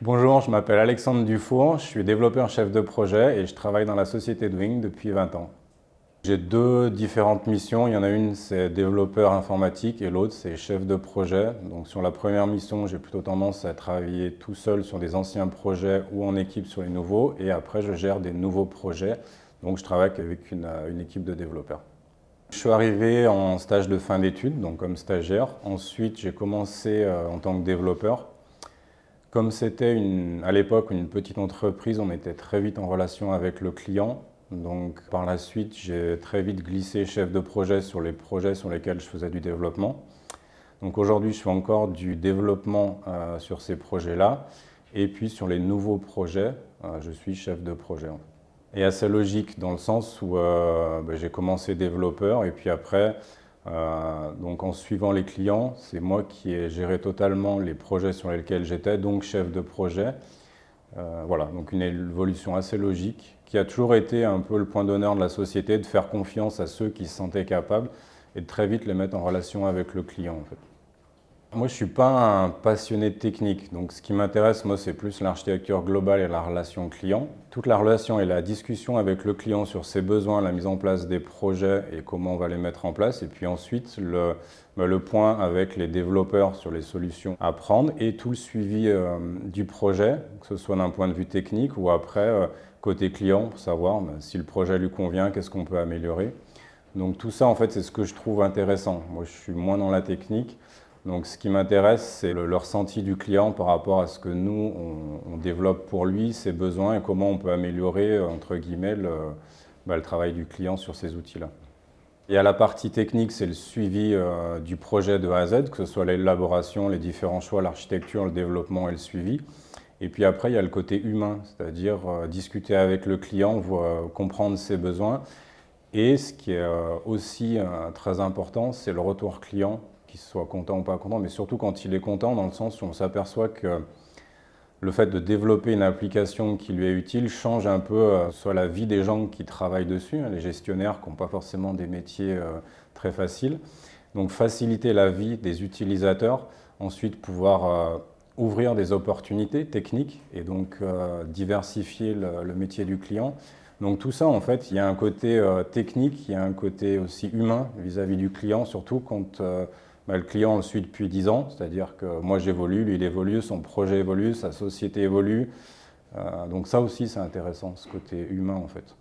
Bonjour, je m'appelle Alexandre Dufour, je suis développeur chef de projet et je travaille dans la société Dwing depuis 20 ans. J'ai deux différentes missions, il y en a une c'est développeur informatique et l'autre c'est chef de projet. Donc sur la première mission, j'ai plutôt tendance à travailler tout seul sur des anciens projets ou en équipe sur les nouveaux et après je gère des nouveaux projets, donc je travaille avec une équipe de développeurs. Je suis arrivé en stage de fin d'études, donc comme stagiaire. Ensuite, j'ai commencé en tant que développeur. Comme c'était à l'époque une petite entreprise, on était très vite en relation avec le client. Donc par la suite, j'ai très vite glissé chef de projet sur les projets sur lesquels je faisais du développement. Donc aujourd'hui, je fais encore du développement sur ces projets-là. Et puis sur les nouveaux projets, je suis chef de projet. Et assez logique dans le sens où j'ai commencé développeur et puis après, donc en suivant les clients, c'est moi qui ai géré totalement les projets sur lesquels j'étais, donc chef de projet. Voilà, donc une évolution assez logique qui a toujours été un peu le point d'honneur de la société, de faire confiance à ceux qui se sentaient capables et de très vite les mettre en relation avec le client en fait. Moi, je ne suis pas un passionné de technique, donc ce qui m'intéresse, moi, c'est plus l'architecture globale et la relation client. Toute la relation et la discussion avec le client sur ses besoins, la mise en place des projets et comment on va les mettre en place, et puis ensuite le point avec les développeurs sur les solutions à prendre et tout le suivi du projet, que ce soit d'un point de vue technique ou après côté client pour savoir si le projet lui convient, qu'est-ce qu'on peut améliorer. Donc tout ça, en fait, c'est ce que je trouve intéressant. Moi, je suis moins dans la technique. Donc ce qui m'intéresse, c'est le ressenti du client par rapport à ce que nous, on développe pour lui, ses besoins et comment on peut améliorer, entre guillemets, le travail du client sur ces outils-là. Il y a la partie technique, c'est le suivi du projet de A à Z, que ce soit l'élaboration, les différents choix, l'architecture, le développement et le suivi. Et puis après, il y a le côté humain, c'est-à-dire discuter avec le client, comprendre ses besoins. Et ce qui est aussi très important, c'est le retour client, qu'il soit content ou pas content, mais surtout quand il est content, dans le sens où on s'aperçoit que le fait de développer une application qui lui est utile change un peu soit la vie des gens qui travaillent dessus, les gestionnaires qui n'ont pas forcément des métiers très faciles. Donc faciliter la vie des utilisateurs, ensuite pouvoir ouvrir des opportunités techniques et donc diversifier le métier du client. Donc tout ça, en fait, il y a un côté technique, il y a un côté aussi humain vis-à-vis du client, surtout quand le client le suit depuis 10 ans, c'est-à-dire que moi j'évolue, lui il évolue, son projet évolue, sa société évolue. Donc ça aussi c'est intéressant, ce côté humain en fait.